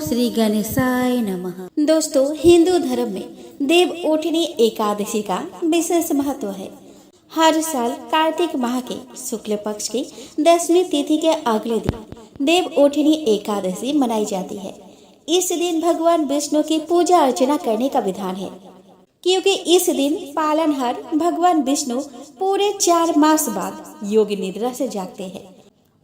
श्री गणेशाय नमः। दोस्तों, हिंदू धर्म में देवउठनी एकादशी का विशेष महत्व है। हर साल कार्तिक माह के शुक्ल पक्ष की 10वीं तिथि के अगले दिन देवउठनी एकादशी मनाई जाती है। इस दिन भगवान विष्णु की पूजा अर्चना करने का विधान है, क्योंकि इस दिन पालनहार भगवान विष्णु पूरे 4 मास बाद योग निद्रा से जागते हैं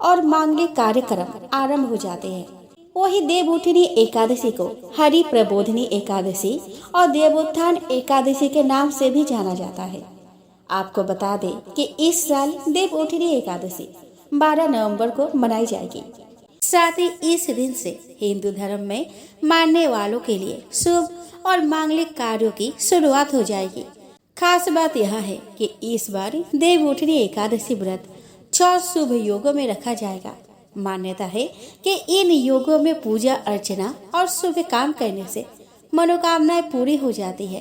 और मांगलिक कार्यक्रम आरंभ हो जाते हैं। वही देवउठनी एकादशी को हरि प्रबोधनी एकादशी और देवोत्थान एकादशी के नाम से भी जाना जाता है। आपको बता दें कि इस साल देवउठनी एकादशी 12 नवंबर को मनाई जाएगी। साथ ही इस दिन से हिंदू धर्म में मानने वालों के लिए शुभ और मांगलिक कार्यों की शुरुआत हो जाएगी। खास बात यह है कि इस बार देवउठनी एकादशी व्रत 6 शुभ योगों में रखा जाएगा। मान्यता है कि इन योगों में पूजा अर्चना और शुभ काम करने से मनोकामनाएं पूरी हो जाती है।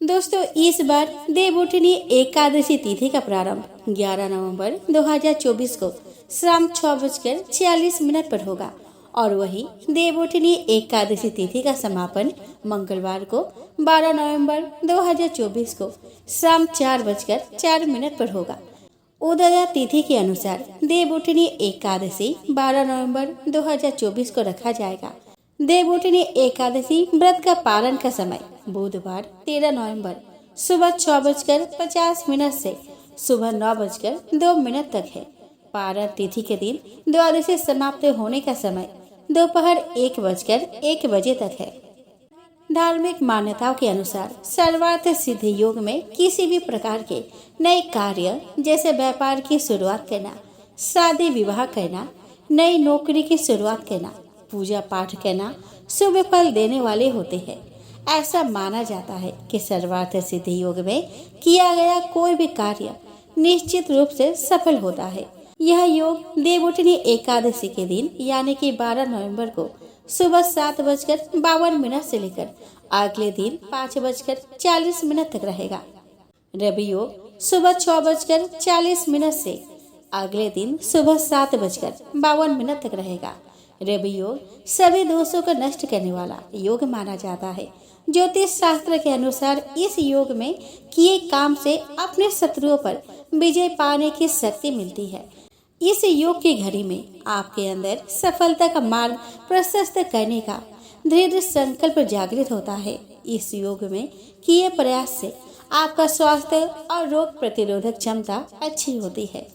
दोस्तों, इस बार देवउठनी एकादशी तिथि का प्रारंभ 11 नवंबर 2024 को शाम 6:46 पर होगा और वही देवउठनी एकादशी तिथि का समापन मंगलवार को 12 नवंबर 2024 को शाम 4:04 पर होगा। उदया तिथि के अनुसार देवउठनी एकादशी 12 नवंबर 2024 को रखा जाएगा। देवउठनी एकादशी व्रत का पालन का समय बुधवार 13 नवंबर सुबह 6:50 से सुबह 9:02 तक है। पारण तिथि के दिन द्वादशी समाप्त होने का समय दोपहर 1:01 बजे तक है। धार्मिक मान्यताओं के अनुसार सर्वार्थ सिद्ध योग में किसी भी प्रकार के नए कार्य जैसे व्यापार की शुरुआत करना, शादी विवाह करना, नई नौकरी की शुरुआत करना, पूजा पाठ करना शुभ फल देने वाले होते हैं। ऐसा माना जाता है कि सर्वार्थ सिद्ध योग में किया गया कोई भी कार्य निश्चित रूप से सफल होता है। यह योग देवउठनी एकादशी के दिन यानी कि 12 नवंबर को सुबह 7:52 से लेकर अगले दिन 5:40 तक रहेगा। रवि योग सुबह 6:40 से अगले दिन सुबह 7:52 तक रहेगा। रवि योग सभी दोषों को नष्ट करने वाला योग माना जाता है। ज्योतिष शास्त्र के अनुसार इस योग में किए काम से अपने शत्रुओं पर विजय पाने की शक्ति मिलती है। इस योग की घड़ी में आपके अंदर सफलता का मार्ग प्रशस्त करने का दृढ़ संकल्प जागृत होता है। इस योग में किए प्रयास से आपका स्वास्थ्य और रोग प्रतिरोधक क्षमता अच्छी होती है।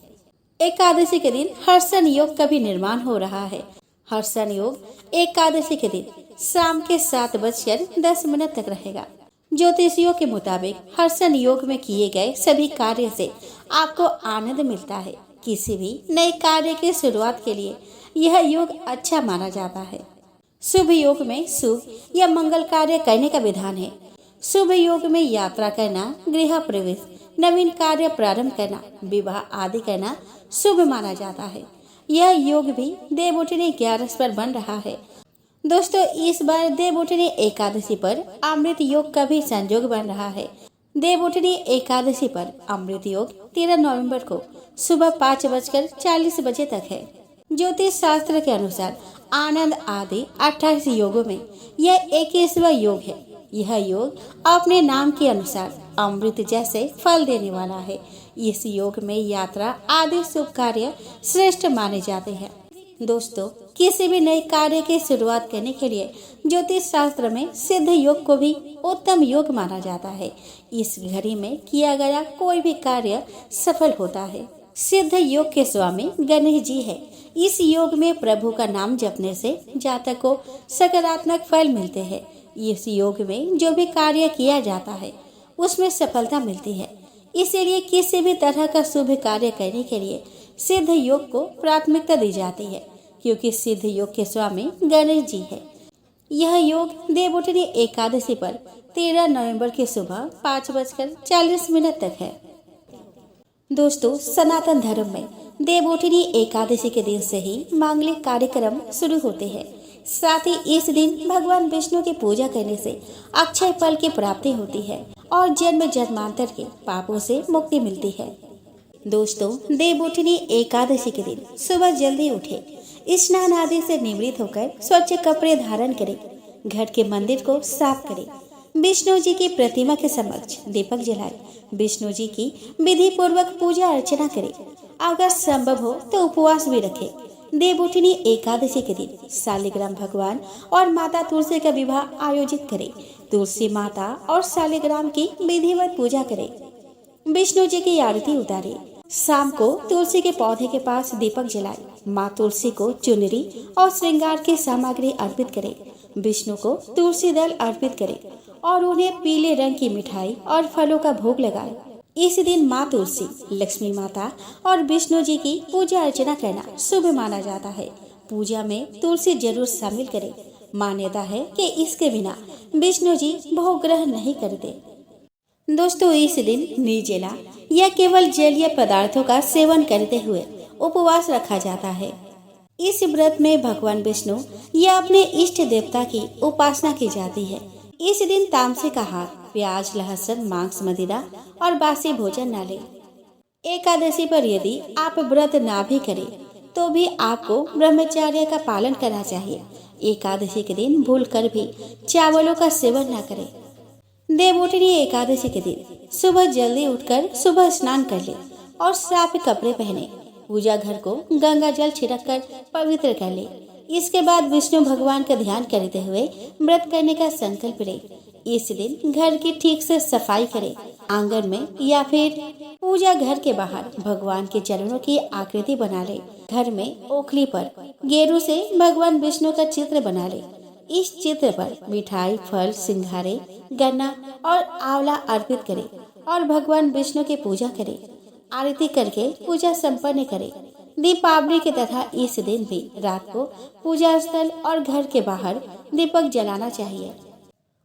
एकादशी के दिन हर्षण योग का भी निर्माण हो रहा है। हर्षण योग एकादशी के दिन शाम के 7:10 तक रहेगा। ज्योतिषियों के मुताबिक हर्षण योग में किए गए सभी कार्य से आपको आनंद मिलता है। किसी भी नए कार्य की शुरुआत के लिए यह योग अच्छा माना जाता है। शुभ योग में शुभ या मंगल कार्य करने का विधान है। शुभ योग में यात्रा करना, गृह प्रवेश, नवीन कार्य प्रारंभ करना, विवाह आदि करना शुभ माना जाता है। यह योग भी देवउठनी 11 पर बन रहा है। दोस्तों, इस बार देवउठनी एकादशी पर अमृत योग का भी संयोग बन रहा है। देवउठनी एकादशी पर अमृत योग 13 नवंबर को सुबह 5:40 बजे तक है। ज्योतिष शास्त्र के अनुसार आनंद आदि 28 योगों में यह 21वां योग है। यह योग अपने नाम के अनुसार अमृत जैसे फल देने वाला है। इस योग में यात्रा आदि शुभ कार्य श्रेष्ठ माने जाते हैं। दोस्तों, किसी भी नए कार्य की शुरुआत करने के लिए ज्योतिष शास्त्र में सिद्ध योग को भी उत्तम योग माना जाता है। इस घड़ी में किया गया कोई भी कार्य सफल होता है। सिद्ध योग के स्वामी गणेश जी है। इस योग में प्रभु का नाम जपने से जातक को सकारात्मक फल मिलते हैं। इस योग में जो भी कार्य किया जाता है उसमें सफलता मिलती है। इसीलिए किसी भी तरह का शुभ कार्य करने के लिए सिद्ध योग को प्राथमिकता दी जाती है, क्योंकि सिद्ध योग के स्वामी गणेश जी है। यह योग देवउठनी एकादशी पर 13 नवंबर की सुबह 5:40 तक है। दोस्तों, सनातन धर्म में देवउठनी एकादशी के दिन से ही मांगलिक कार्यक्रम शुरू होते हैं। साथ ही इस दिन भगवान विष्णु की पूजा करने से अक्षय फल की प्राप्ति होती है और जन्म जन्मांतर के पापों से मुक्ति मिलती है। दोस्तों, देवउठनी एकादशी के दिन सुबह जल्दी उठे, स्नान आदि से निवृत्त होकर स्वच्छ कपड़े धारण करें, घर के मंदिर को साफ करें, विष्णु जी की प्रतिमा के समक्ष दीपक जलाए, विष्णु जी की विधि पूर्वक पूजा अर्चना करें। अगर संभव हो तो उपवास भी रखें। देवउठनी एकादशी के दिन शालिग्राम भगवान और माता तुलसी का विवाह आयोजित करें। तुलसी माता और शालिग्राम की विधिवत पूजा करें। विष्णु जी की आरती उतारे। शाम को तुलसी के पौधे के पास दीपक जलाए। माँ तुलसी को चुनरी और श्रृंगार की सामग्री अर्पित करें। विष्णु को तुलसी दल अर्पित करें और उन्हें पीले रंग की मिठाई और फलों का भोग लगाए। इस दिन माँ तुलसी, लक्ष्मी माता और विष्णु जी की पूजा अर्चना करना शुभ माना जाता है। पूजा में तुलसी जरूर शामिल करें। मान्यता है कि इसके बिना विष्णु जी भोग ग्रहण नहीं करते। दोस्तों, इस दिन निर्जला या केवल जलीय पदार्थों का सेवन करते हुए उपवास रखा जाता है। इस व्रत में भगवान विष्णु या अपने इष्ट देवता की उपासना की जाती है। इस दिन तामसिक आहार, प्याज, लहसुन, मांस, मदिरा और बासी भोजन न लें। एकादशी पर यदि आप व्रत ना भी करें तो भी आपको ब्रह्मचर्य का पालन करना चाहिए। एकादशी के दिन भूल कर भी चावलों का सेवन न करें। देवउठनी एकादशी के दिन सुबह जल्दी उठकर सुबह स्नान कर ले और साफ कपड़े पहने। पूजा घर को गंगा जल छिड़क कर पवित्र कर ले। इसके बाद विष्णु भगवान का ध्यान करते हुए व्रत करने का संकल्प ले। इस दिन घर की ठीक से सफाई करें। आंगन में या फिर पूजा घर के बाहर भगवान के चरणों की आकृति बना ले। घर में ओखली पर गेरू से भगवान विष्णु का चित्र बना ले। इस चित्र पर मिठाई, फल, सिंघारे, गन्ना और आंवला अर्पित करें और भगवान विष्णु की पूजा करें। आरती करके पूजा संपन्न करें। दीपावली के तथा इस दिन भी रात को पूजा स्थल और घर के बाहर दीपक जलाना चाहिए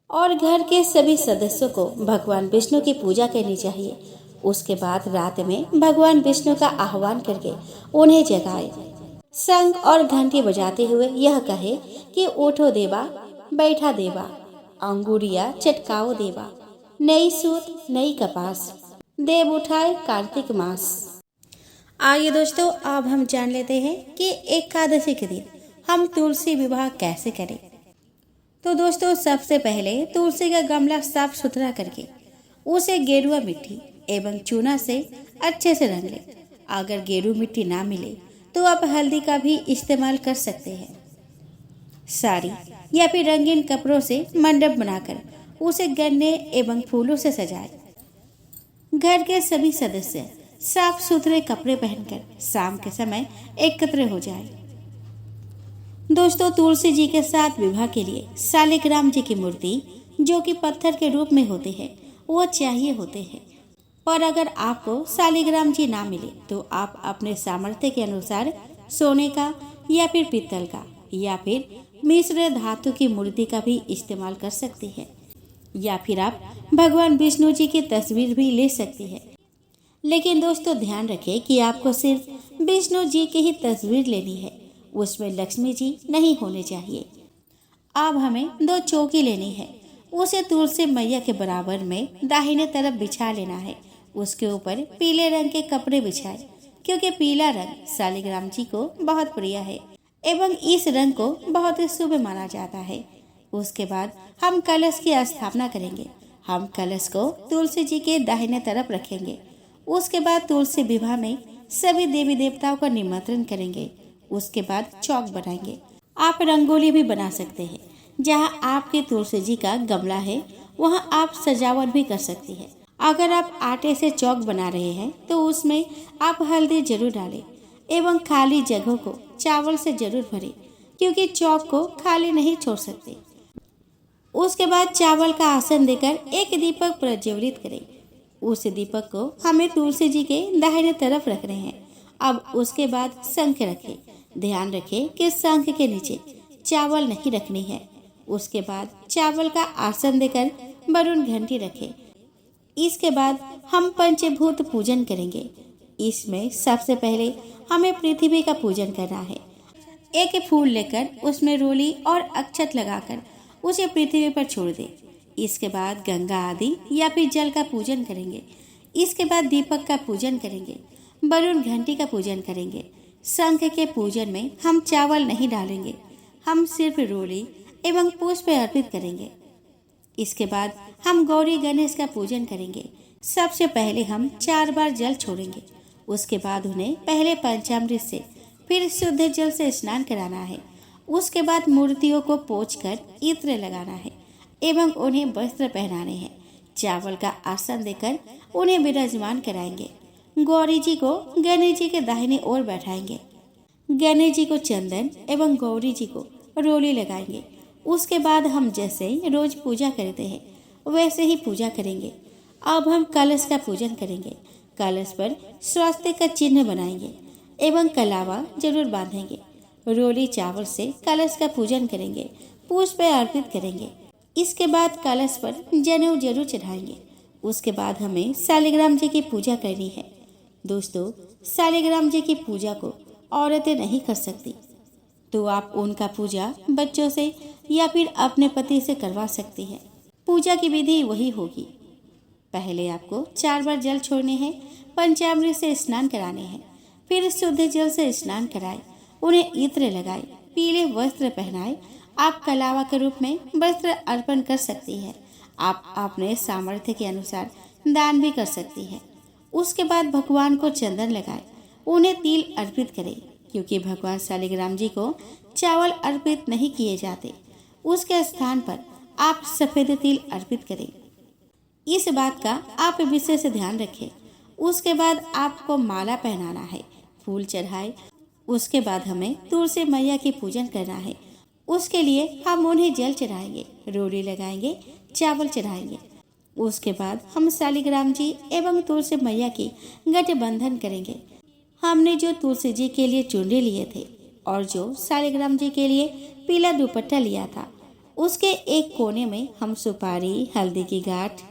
और घर के सभी सदस्यों को भगवान विष्णु की पूजा करनी चाहिए। उसके बाद रात में भगवान विष्णु का आह्वान करके उन्हें जगाए। शंख और घंटी बजाते हुए यह कहे कि उठो देवा, बैठा देवा, अंगुरिया चटकाओ देवा, नई सूत नई कपास, देव उठाए कार्तिक मास। आइए दोस्तों, अब हम जान लेते हैं कि एकादशी के दिन हम तुलसी विवाह कैसे करें। तो दोस्तों, सबसे पहले तुलसी का गमला साफ सुथरा करके उसे गेरुआ मिट्टी एवं चूना से अच्छे से रंग ले। अगर गेरू मिट्टी ना मिले तो आप हल्दी का भी इस्तेमाल कर सकते हैं। साड़ी या फिर रंगीन कपड़ों से मंडप बनाकर उसे गन्ने एवं फूलों से सजाए। घर के सभी सदस्य साफ सुथरे कपड़े पहनकर शाम के समय एकत्र हो जाए। दोस्तों, तुलसी जी के साथ विवाह के लिए शालिग्राम जी की मूर्ति, जो कि पत्थर के रूप में होते हैं, वो चाहिए होते हैं। पर अगर आपको शालिग्राम जी ना मिले तो आप अपने सामर्थ्य के अनुसार सोने का या फिर पीतल का या फिर मिश्र धातु की मूर्ति का भी इस्तेमाल कर सकते हैं। या फिर आप भगवान विष्णु जी की तस्वीर भी ले सकते हैं। लेकिन दोस्तों, ध्यान रखें कि आपको सिर्फ विष्णु जी की ही तस्वीर लेनी है, उसमें लक्ष्मी जी नहीं होने चाहिए। अब हमें 2 चौकी लेनी है। उसे तुलसी मैया के बराबर में दाहिने तरफ बिछा लेना है। उसके ऊपर पीले रंग के कपड़े बिछाए, क्योंकि पीला रंग शालिग्राम जी को बहुत प्रिय है एवं इस रंग को बहुत ही शुभ माना जाता है। उसके बाद हम कलश की स्थापना करेंगे। हम कलश को तुलसी जी के दाहिने तरफ रखेंगे। उसके बाद तुलसी विवाह में सभी देवी देवताओं का निमंत्रण करेंगे। उसके बाद चौक बनाएंगे। आप रंगोली भी बना सकते हैं। जहां आपके तुलसी जी का गमला है वहां आप सजावट भी कर सकती है। अगर आप आटे से चौक बना रहे हैं तो उसमें आप हल्दी जरूर डालें एवं खाली जगहों को चावल से जरूर भरें, क्योंकि चौक को खाली नहीं छोड़ सकते। उसके बाद चावल का आसन देकर एक दीपक प्रज्वलित करें। उस दीपक को हमें तुलसी जी के दाहिने तरफ रखने हैं। अब उसके बाद शंख रखें। ध्यान रखें कि शंख के नीचे चावल नहीं रखनी है। उसके बाद चावल का आसन देकर वरुण घंटी रखें। इसके बाद हम पंचभूत पूजन करेंगे। इसमें सबसे पहले हमें पृथ्वी का पूजन करना है। एक फूल लेकर उसमें रोली और अक्षत लगाकर उसे पृथ्वी पर छोड़ दें। इसके बाद गंगा आदि या फिर जल का पूजन करेंगे। इसके बाद दीपक का पूजन करेंगे। वरुण घंटी का पूजन करेंगे। शंख के पूजन में हम चावल नहीं डालेंगे, हम सिर्फ रोली एवं पुष्प अर्पित करेंगे। इसके बाद हम गौरी गणेश का पूजन करेंगे। सबसे पहले हम 4 बार जल छोड़ेंगे। उसके बाद उन्हें पहले पंचामृत से फिर शुद्ध जल से स्नान कराना है। उसके बाद मूर्तियों को पोंछकर इत्र लगाना है एवं उन्हें वस्त्र पहनाने हैं। चावल का आसन देकर उन्हें विराजमान कराएंगे। गौरी जी को गणेश जी के दाहिने ओर बैठाएंगे। गणेश जी को चंदन एवं गौरी जी को रोली लगाएंगे। उसके बाद हम जैसे रोज पूजा करते हैं वैसे ही पूजा करेंगे। अब हम कलश का पूजन करेंगे। कलश पर स्वास्तिक का चिन्ह बनाएंगे एवं कलावा जरूर बांधेंगे। रोली चावल से कलश का पूजन करेंगे, पुष्प अर्पित करेंगे। इसके बाद कलश पर जनेऊ जरूर चढ़ाएंगे। उसके बाद हमें शालिग्राम जी की पूजा करनी है। दोस्तों, शालिग्राम जी की पूजा को औरतें नहीं कर सकती, तो आप उनका पूजा बच्चों से या फिर अपने पति से करवा सकती हैं। पूजा की विधि वही होगी। पहले आपको 4 बार जल छोड़ने हैं, पंचामृत से स्नान कराने हैं, फिर शुद्ध जल से स्नान कराए, उन्हें इत्र लगाए, पीले वस्त्र पहनाए। आप कलावा के रूप में वस्त्र अर्पण कर सकती है। आप अपने सामर्थ्य के अनुसार दान भी कर सकती है। उसके बाद भगवान को चंदन लगाए, उन्हें तिल अर्पित करें, क्योंकि भगवान शालिग्राम जी को चावल अर्पित नहीं किए जाते। उसके स्थान पर आप सफेद तिल अर्पित करें। इस बात का आप विशेष ध्यान रखें। उसके बाद आपको माला पहनाना है, फूल चढ़ाए। उसके बाद हमें तुलसी मैया की पूजन करना है। उसके लिए हम उन्हें जल चढ़ाएंगे, रोली लगाएंगे, चावल चढ़ाएंगे। उसके बाद हम शालिग्राम जी एवं तुलसी मैया की गठबंधन करेंगे। हमने जो तुलसी जी के लिए चुनरी लिए थे और जो शालिग्राम जी के लिए पीला दुपट्टा लिया था, उसके एक कोने में हम सुपारी, हल्दी की गांठ,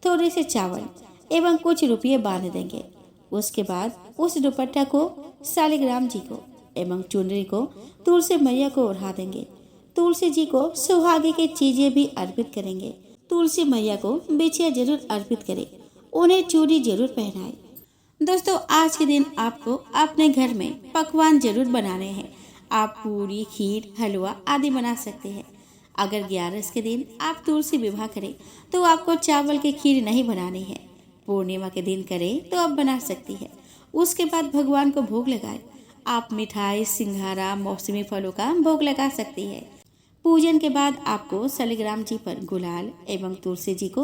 थोड़े से चावल एवं कुछ रुपये बांध देंगे। उसके बाद उस दुपट्टा को शालिग्राम जी को एवं चुनरी को तुलसी मैया को ओढ़ा देंगे। तुलसी जी को सुहागे की चीजें भी अर्पित करेंगे। तुलसी मैया को बिछिया जरूर अर्पित करें, उन्हें चूड़ी जरूर पहनाएं। दोस्तों, आज के दिन आपको अपने घर में पकवान जरूर बनाने हैं। आप पूरी, खीर, हलवा आदि बना सकते हैं। अगर 11 के दिन आप तुलसी विवाह करें तो आपको चावल की खीर नहीं बनानी है। पूर्णिमा के दिन करें तो आप बना सकती है। उसके बाद भगवान को भोग लगाए। आप मिठाई, सिंघारा, मौसमी फलों का भोग लगा सकती है। पूजन के बाद आपको शालिग्राम जी पर गुलाल एवं तुलसी जी को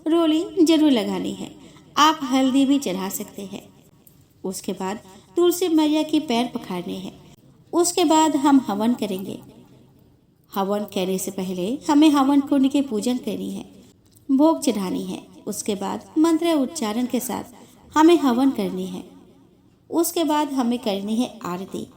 रोली जरूर लगानी है। आप हल्दी भी चढ़ा सकते हैं। उसके बाद तुलसी मैया की पैर पखारने हैं। उसके बाद हम हवन करेंगे। हवन करने से पहले हमें हवन कुंड की पूजन करनी है, भोग चढ़ानी है। उसके बाद मंत्र उच्चारण के साथ हमें हवन करनी है। उसके बाद हमें करनी है आरती।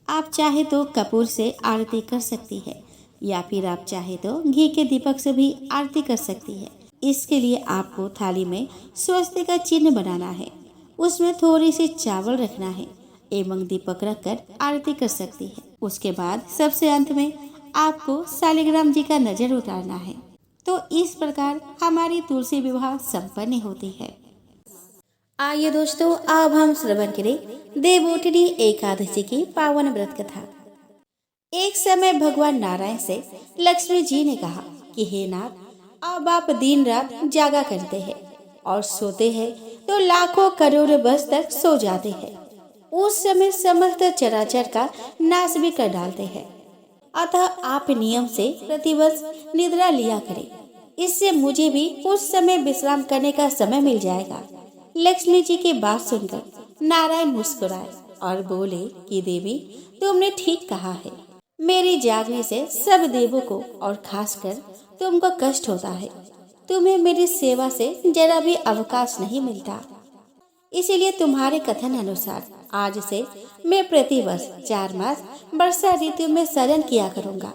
आप चाहे तो कपूर से आरती कर सकती है या फिर आप चाहे तो घी के दीपक से भी आरती कर सकती है। इसके लिए आपको थाली में स्वस्तिक का चिन्ह बनाना है, उसमें थोड़ी सी चावल रखना है एवं दीपक रखकर आरती कर सकती है। उसके बाद सबसे अंत में आपको शालिग्राम जी का नजर उतारना है। तो इस प्रकार हमारी तुलसी विवाह संपन्न होती है। आइए दोस्तों, अब हम श्रवण करें देवउठनी एकादशी की पावन व्रत कथा। एक समय भगवान नारायण से लक्ष्मी जी ने कहा कि हे नाथ, अब आप दिन रात जागा करते हैं और सोते हैं तो लाखों करोड़ वर्ष तक सो जाते हैं। उस समय समस्त चराचर का नाश भी कर डालते हैं। अतः आप नियम से प्रतिवर्ष निद्रा लिया करें, इससे मुझे भी उस समय विश्राम करने का समय मिल जाएगा। लक्ष्मी जी की बात सुनकर नारायण मुस्कुराए और बोले कि देवी, तुमने ठीक कहा है। मेरे जागने से सब देवों को और खासकर तुमको कष्ट होता है। तुम्हें मेरी सेवा से जरा भी अवकाश नहीं मिलता। इसीलिए तुम्हारे कथन अनुसार आज से मैं प्रतिवर्ष 4 मास वर्षा ऋतु में शरण किया करूंगा।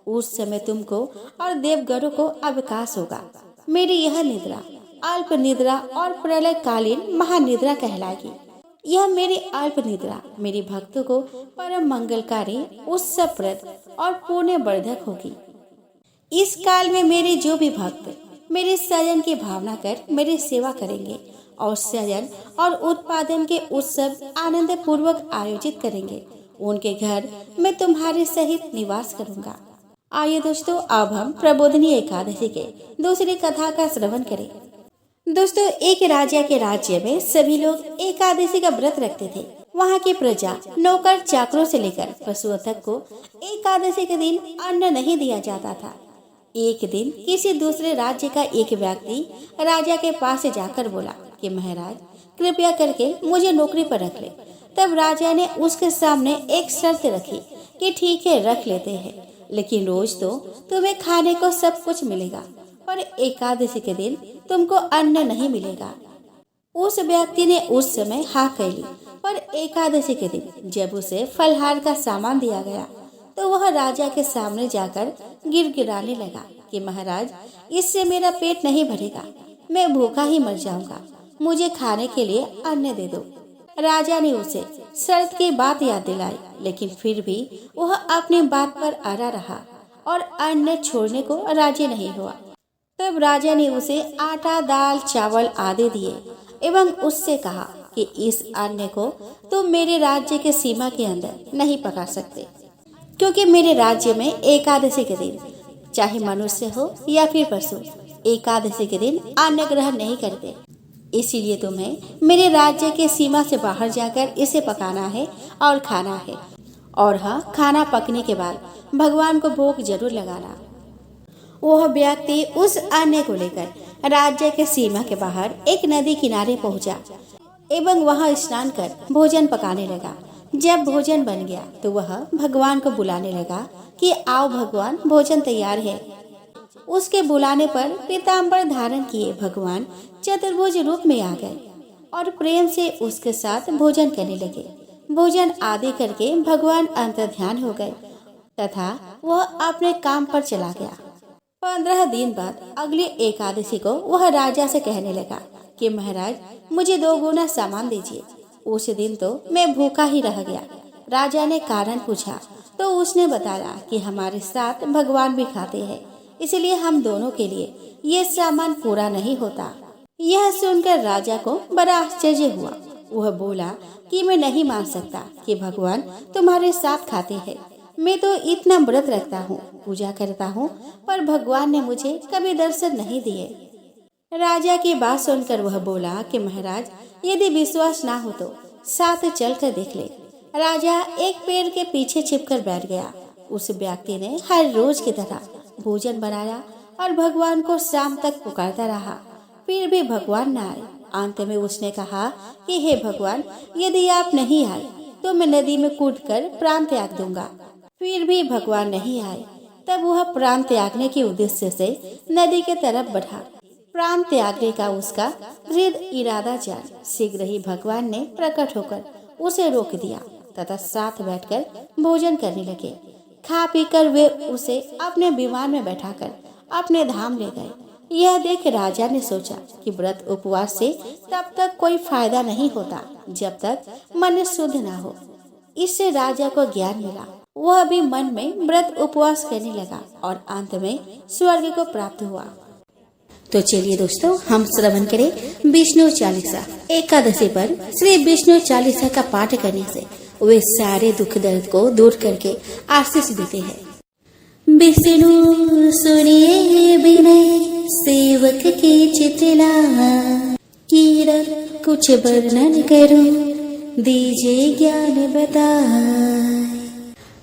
उस समय तुमको और देवगणों को अवकाश होगा। मेरी यह निद्रा अल्प निद्रा और प्रलयकालीन महानिद्रा कहलाएगी। यह मेरी अल्प निद्रा मेरे भक्तों को परम मंगलकारी, उत्सवप्रद और पुण्य वर्धक होगी। इस काल में मेरे जो भी भक्त मेरे सयन की भावना कर मेरी सेवा करेंगे, और सृजन और उत्पादन के उत्सव आनंद पूर्वक आयोजित करेंगे। उनके घर मैं तुम्हारे सहित निवास करूंगा। आइए दोस्तों, अब हम प्रबोधिनी एकादशी के दूसरी कथा का श्रवण करें। दोस्तों, एक राजा के राज्य में सभी लोग एकादशी का व्रत रखते थे। वहाँ की प्रजा, नौकर चाकरों से लेकर पशुओं तक को एकादशी के दिन अन्न नहीं दिया जाता था। एक दिन किसी दूसरे राज्य का एक व्यक्ति राजा के पास जाकर बोला कि महाराज, कृपया करके मुझे नौकरी पर रख ले। तब राजा ने उसके सामने एक शर्त रखी कि ठीक है, रख लेते हैं, लेकिन रोज तो तुम्हें खाने को सब कुछ मिलेगा, पर एकादशी के दिन तुमको अन्न नहीं मिलेगा। उस व्यक्ति ने उस समय हाँ कह ली, पर एकादशी के दिन जब उसे फलहार का सामान दिया गया तो वह राजा के सामने जाकर गिड़गिड़ाने लगा कि महाराज, इससे मेरा पेट नहीं भरेगा, मैं भूखा ही मर जाऊंगा, मुझे खाने के लिए अन्न दे दो। राजा ने उसे शर्त की बात याद दिलाई, लेकिन फिर भी वह अपनी बात पर अड़ा रहा और अन्न छोड़ने को राजी नहीं हुआ। तब राजा ने उसे आटा, दाल, चावल आदि दिए एवं उससे कहा कि इस अन्न को तुम मेरे राज्य के सीमा के अंदर नहीं पका सकते, क्योंकि मेरे राज्य में एकादशी के दिन चाहे मनुष्य हो या फिर पशु एकादशी के दिन अन्न ग्रहण नहीं करते। इसीलिए तुम्हें मेरे राज्य के सीमा से बाहर जाकर इसे पकाना है और खाना है। और हाँ, खाना पकने के बाद भगवान को भोग जरूर लगाना। वह व्यक्ति उस अन्न को लेकर राज्य के सीमा के बाहर एक नदी किनारे पहुंचा एवं वहां स्नान कर भोजन पकाने लगा। जब भोजन बन गया तो वह भगवान को बुलाने लगा कि आओ भगवान, भोजन तैयार है। उसके बुलाने पर पीताम्बर धारण किए भगवान चतुर्भुज रूप में आ गए और प्रेम से उसके साथ भोजन करने लगे। भोजन आदि करके भगवान अंतर्ध्यान हो गए तथा वह अपने काम पर चला गया। 15 दिन बाद अगली एकादशी को वह राजा से कहने लगा कि महाराज, मुझे 2 गुना सामान दीजिए। उस दिन तो मैं भूखा ही रह गया। राजा ने कारण पूछा तो उसने बताया कि हमारे साथ भगवान भी खाते हैं, इसलिए हम दोनों के लिए ये सामान पूरा नहीं होता। यह सुनकर राजा को बड़ा आश्चर्य हुआ। वह बोला कि मैं नहीं मान सकता कि भगवान तुम्हारे साथ खाते हैं। मैं तो इतना व्रत रखता हूँ, पूजा करता हूँ, पर भगवान ने मुझे कभी दर्शन नहीं दिए। राजा की बात सुनकर वह बोला कि महाराज, यदि विश्वास ना हो तो साथ चल कर देख ले। राजा एक पेड़ के पीछे छिपकर बैठ गया। उस व्यक्ति ने हर रोज की तरह भोजन बनाया और भगवान को शाम तक पुकारता रहा, फिर भी भगवान न आए। अंत में उसने कहा कि हे भगवान, यदि आप नहीं आए तो मैं नदी में कूदकर प्राण त्याग दूंगा। फिर भी भगवान नहीं आए। तब वह प्राण त्यागने के उद्देश्य से नदी के तरफ बढ़ा। प्राण त्यागने का उसका दृढ़ इरादा जान शीघ्र ही भगवान ने प्रकट होकर उसे रोक दिया तथा साथ बैठकर भोजन करने लगे। खा पीकर वे उसे अपने विमान में बैठाकर अपने धाम ले गए। यह देख राजा ने सोचा कि व्रत उपवास से तब तक कोई फायदा नहीं होता जब तक मन शुद्ध ना हो। इससे राजा को ज्ञान मिला। वह भी मन में व्रत उपवास करने लगा और अंत में स्वर्ग को प्राप्त हुआ। तो चलिए दोस्तों, हम श्रवण करें विष्णु चालीसा। एकादशी पर श्री विष्णु चालीसा का पाठ करने से वे सारे दुख दर्द को दूर करके आशीष देते हैं। विष्णु सुनिए विनय सेवक की चितला, कीरत कुछ वर्णन करूं दीजिए ज्ञान बताए।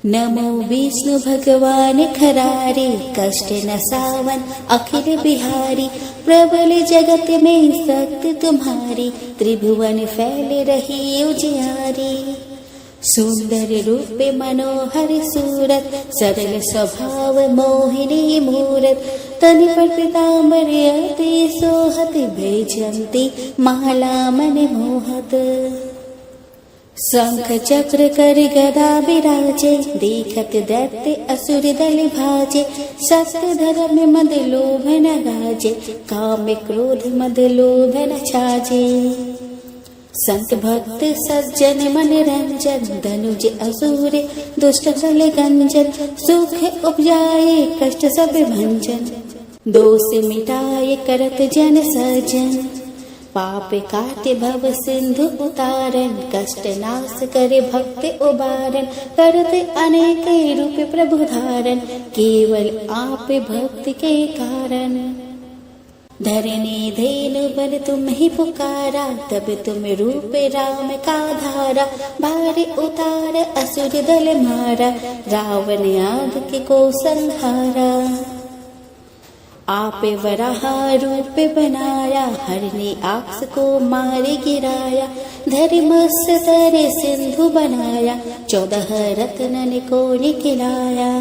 नमो विष्णु भगवान खरारे, कष्ट न सावन अखिल बिहारी। प्रबल जगत में शक्ति तुम्हारी, त्रिभुवन फैल रही उजियारी। सुंदर रूप मनोहर सूरत, सरल स्वभाव मोहिनी मूरत। तन पर पीताम्बर अति सोहत, वैजयंती माला मन मोहत। शंख चक्र कर गदा विराजे, देखत दैत्य असुर दल भाजे। सत्य धर्म मद लोभ न गाजे, काम क्रोध मद लोभ न छाजे। संत भक्त सज्जन मन रंजन, धनुज असुर दुष्ट दल गंजन। सुख उपजाए कष्ट सब भंजन, दोष मिटाए करत जन सजन। पाप काटे भव सिंधु उतारन, कष्ट नाश करे भक्त उबारन, करते अनेक रूप प्रभु धारन, केवल आप भक्त के कारण। धरनी धेनु बल तुम ही पुकारा, तब तुम रूप राम का धारा, भार उतार असुर दल मारा, रावण आदि को संहारा। आप वराह रूप बनाया, हरने आक्ष को मारे गिराया, धर्मस्य तरे सिंधु बनाया, 14 रत्नन को निकलाया।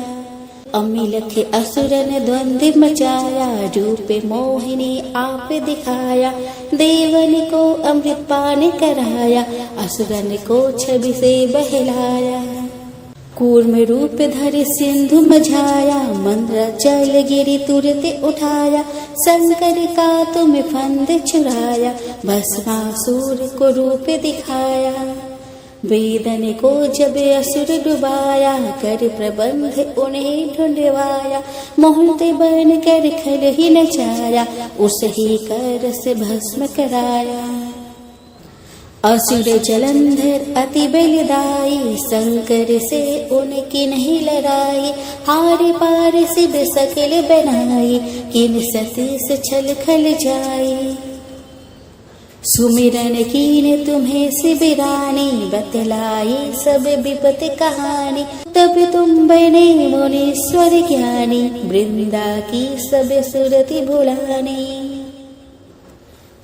अमिलख असुरन द्वंद्व मचाया, रूप मोहिनी आप दिखाया, देवन को अमृत पान कराया, असुरन को छवि से बहलाया। कूर्म रूप धर सिंधु मझाया, मंद्र जल गिरी तुरते उठाया, शंकर का तुम फंद छुड़ाया, भस्मासुर को रूप दिखाया। वेदन को जब असुर डुबाया, कर प्रबंध उन्हें ढूंढवाया, मोहते बन कर खल ही नचाया, उस ही कर से भस्म कराया। असुर जलंधर अति बलदाई, शंकर से उनकी नहीं लड़ाई, हार पार सिद्ध सकल बनाई, किन सतीश छल खल जाई। सुमिरन कीन तुम्हें शिविरानी, बतलाई सब विपत कहानी, तब तुम बने मुनीश्वर ज्ञानी, वृंदा की सब सुरति भुलानी।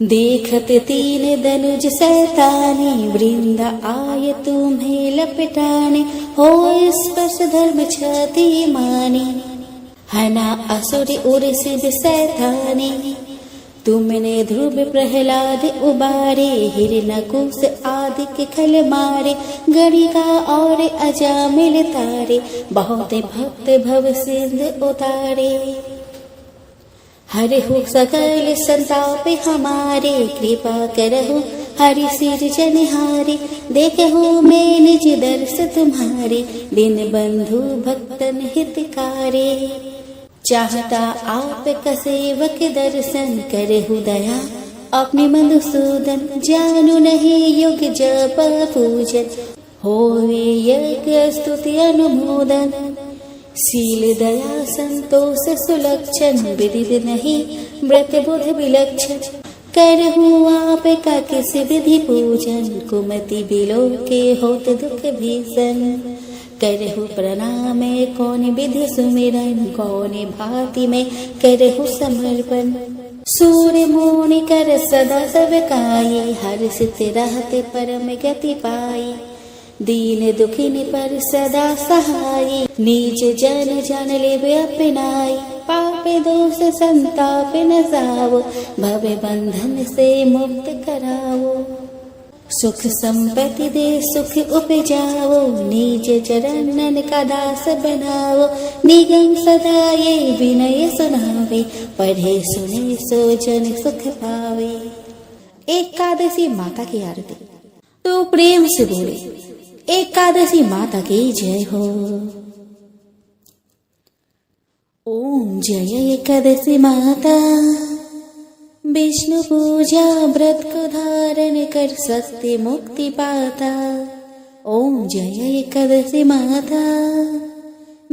देखत तीन दनुज सैतानी, वृंदा आय तुम्हें लपटाने, हो स्पर्श धर्म छति मानी, हना असुर उर शिव सैतानी। तुमने ध्रुव प्रहलाद उबारे, हिरण्यकुश आदि के खल मारे, गणिका और अजामिल तारे, बहुत भक्त भव सिंध उतारे। हरे हो सकल संताप हमारे, कृपा करहु हरि सिर जनहारे, देखहु मैं निज दर्श तुम्हारे, दिन बंधु भक्तन हितकारे। चाहता आप का सेवक दर्शन, करहु दया अपने मधुसूदन, जानू नहीं युग जप पूजन, होवे यज्ञ स्तुति अनुमोदन। शील दया संतोष सुलक्षण, विधि नहीं व्रत बुध विलक्षण, करहु आप का किस विधि पूजन, कुमति बिलो के होत दुख भीषण। करहु प्रणाम कौन विधि सुमिरन, कौन भांति में करहु समर्पण। सूर्य मोनि कर सदा सब काई, हर्षित रहते परम गति पाई। दीन दुखिन पर सदा सहाई, नीच जन जन लेवे अपनाई। पाप दोष संताप न जावो, भव बंधन से मुक्त करावो। सुख संपत्ति दे सुख उपजाओ, निज चरणन का दास बनाओ। निगम सदा ये विनय सुनावे, पढ़े सुने सो जन सुख पावे। एकादशी माता की आरती तो प्रेम से बोले, एकादशी माता की जय हो। ओम जय एकादशी माता, विष्णु पूजा व्रत को धारण कर सकते मुक्ति पाता। ओम जय एकादशी माता,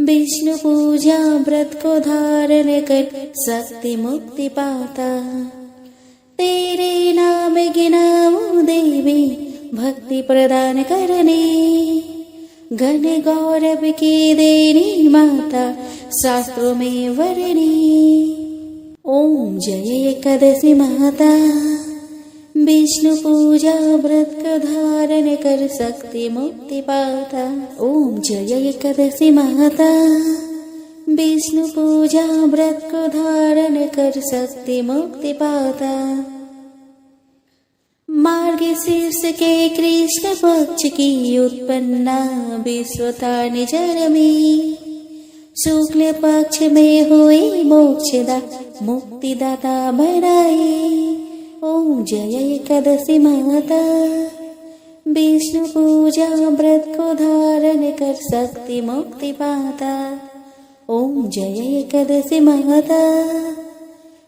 विष्णु पूजा व्रत को धारण कर सकते मुक्ति पाता। तेरे नाम गिनाऊं देवी, भक्ति प्रदान करने। घन गौरव की देनी माता, शास्त्रों में वर्णी। ओम जय एकादशी माता, विष्णु पूजा व्रत का धारण कर सकते मुक्ति पाता। ओम जय एकादशी माता, विष्णु पूजा व्रत को धारण कर सकते मुक्ति पाता। मार्गशीर्ष के कृष्ण पक्ष की उत्पन्ना, विश्वता निजर में। शुक्ल पक्ष में हुई मोक्षदा, मुक्तिदाता बनाई। ओम जय एकादशी माता, विष्णु पूजा व्रत को धारण कर सकती मुक्ति पाता। ओम जय एकादशी माता,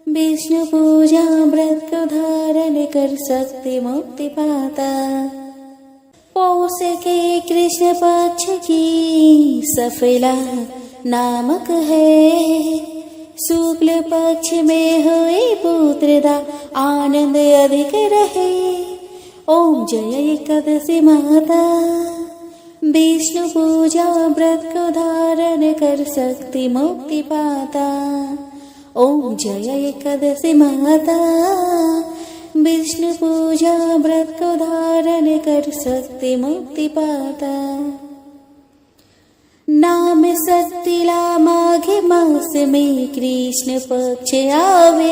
विष्णु पूजा व्रत को धारण कर सकते मुक्ति पाता। पौष के कृष्ण पक्ष की सफला नामक है, शुक्ल पक्ष में हुए पुत्रदा आनंद अधिक रहे। ओम जय एकादशी माता, विष्णु पूजा व्रत को धारण कर सकती मुक्ति पाता। ओम जय एकादशी माता, विष्णु पूजा व्रत को धारण कर सकती मुक्ति पाता। नाम सत्तिला माघ मास में कृष्ण पक्ष आवे,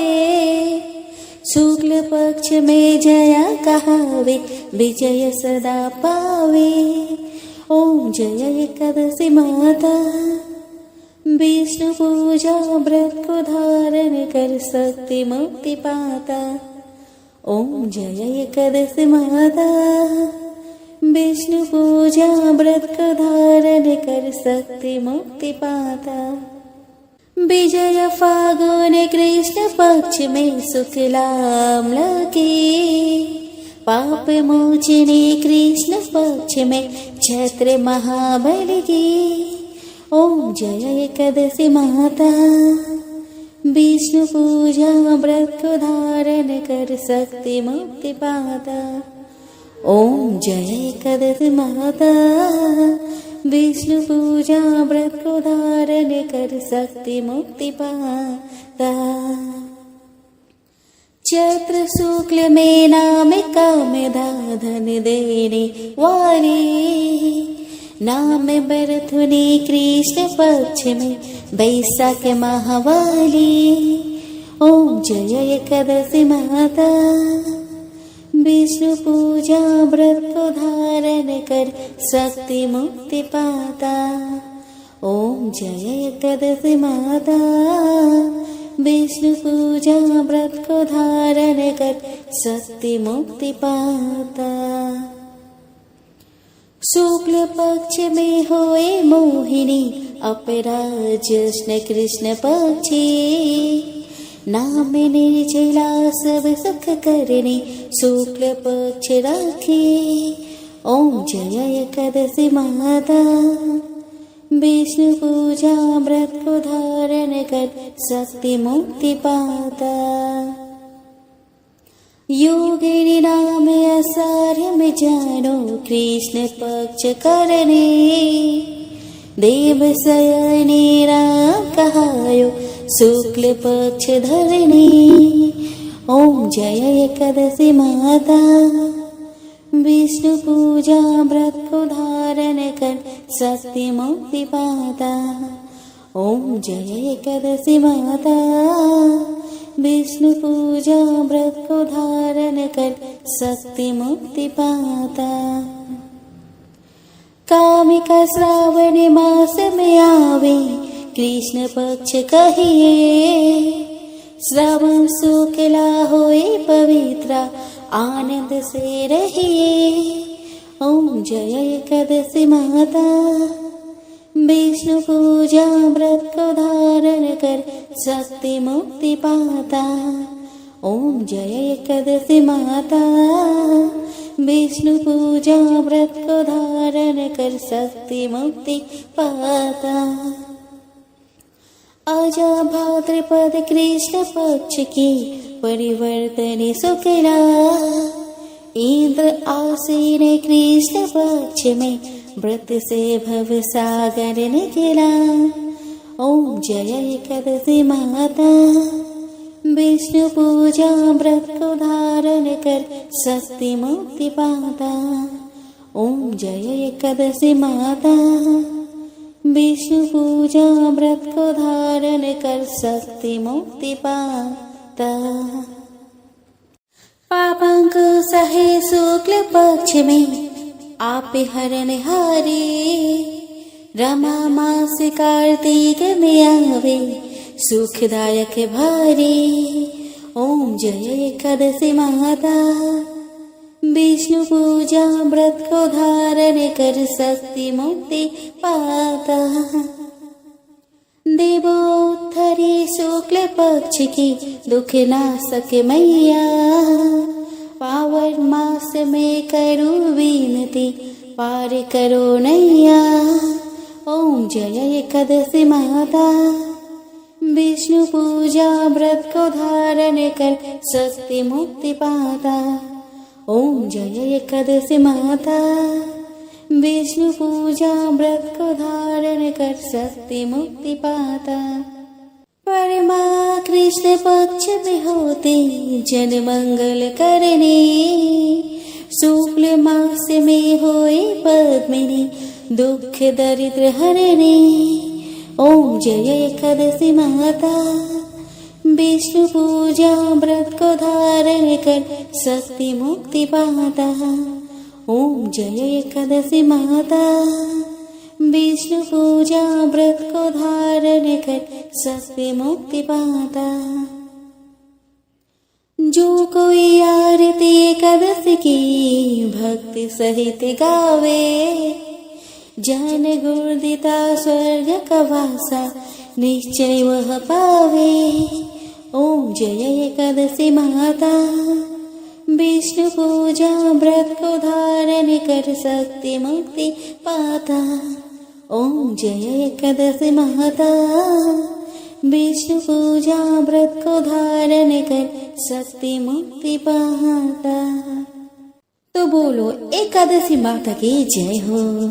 शुक्ल पक्ष में जया कहावे, विजय सदा पावे। ओम जय एकादशी माता, विष्णु पूजा व्रत को धारण कर सकती मुक्ति पाता। ओम जय एकादशी माता, विष्णु पूजा व्रत को धारण कर सकती मुक्ति पाता। विजय फागुन कृष्ण पक्ष में शुक्लाम्ल की, पाप मोचने कृष्ण पक्ष में छत्र महाबल की। ओम जय एकादशी माता, विष्णु पूजा व्रत को धारण कर सकती मुक्ति पाता। ओम जय एकादशी माता, विष्णु पूजा व्रत को धारण कर सकती मुक्ति पाता। चैत्र शुक्ल में नाम कामदा धन देने वाली, नाम बरथुनी कृष्ण पक्ष में बैसाख महावाली। ओम जय एकादशी माता, विष्णु पूजा व्रत को धारण कर सकती मुक्ति पाता। ओम जय एकादशी माता, विष्णु पूजा व्रत को धारण कर सकती मुक्ति पाता। शुक्ल पक्ष में होए मोहिनी, अपराजष्ण कृष्ण पक्षी, नाम निर्जला सब सुख करनी, शुक्ल पक्ष राखी। ओम जय एकादशी माता, विष्णु पूजा व्रत को धारण कर सकती मुक्ति पाता। योगिनी नाम आषाढ़ में जानो कृष्ण पक्ष करने, देव शयने राम कहायो शुक्ल पक्ष धरणी। ओम जय एकादशी माता, विष्णु पूजा व्रत को धारण कर सकती मुक्ति पाता। ओम जय एकादशी माता, विष्णु पूजा व्रत को धारण कर सकती मुक्ति पाता। कामिका श्रावण मास में आवे कृष्ण पक्ष कहिए, श्रावण शुक्ला होए पवित्रा आनंद से रहिए। ओम जय एकादशी माता, विष्णु पूजा व्रत को धारण कर सकती मुक्ति पाता। ओम जय एकादशी माता, विष्णु पूजा व्रत को धारण कर सकती मुक्ति पाता। आजा भाद्रपद कृष्ण पक्ष की परिवर्तन शुक्ला, इंद्र आसीन कृष्ण पक्ष में व्रत से भव सागर निकला। ओम जय एकादशी माता, विष्णु पूजा व्रत को धारण कर सकती मुक्ति पाता। ओम जय एकादशी माता, विष्णु पूजा व्रत को धारण कर सकती मुक्ति पाता। पापांक सहे शुक्ल पक्ष में आप हरण हारे, रमा मास कार्तिक में आवे सुखदायक भारी। ओम जय एकादशी माता, विष्णु पूजा व्रत को धारण कर सकती मुक्ति पाता। देवोत्थरे शुक्ल पक्ष की दुख नाशक मैया, पावन मास में करूं विनती पार करो नैया। ओम जय एकादशी माता, विष्णु पूजा व्रत को धारण कर शक्ति मुक्ति पाता। ओम जय एकादशी माता, विष्णु पूजा व्रत को धारण कर शक्ति मुक्ति पाता। परमा कृष्ण पक्ष में होते जन मंगल करने, शुक्ल मास में होए पद्मिनी दुख दरिद्र हरने। ओम जय एकादशी माता, विष्णु पूजा व्रत को धारण कर शक्ति मुक्ति पाता। ओम जय एकादशी माता, विष्णु पूजा व्रत को धारण कर शक्ति मुक्ति पाता। जो कोई आरती एकादशी की भक्ति सहित गावे, जन गुरुदिता स्वर्ग का वासा निश्चय वह पावे। ओम जय एकादशी माता, विष्णु पूजा व्रत को धारण कर शक्ति मुक्ति पाता। ओम जय एकादशी माता, विष्णु पूजा व्रत को धारण कर शक्ति मुक्ति पाता। तो बोलो एकादशी माता की जय हो।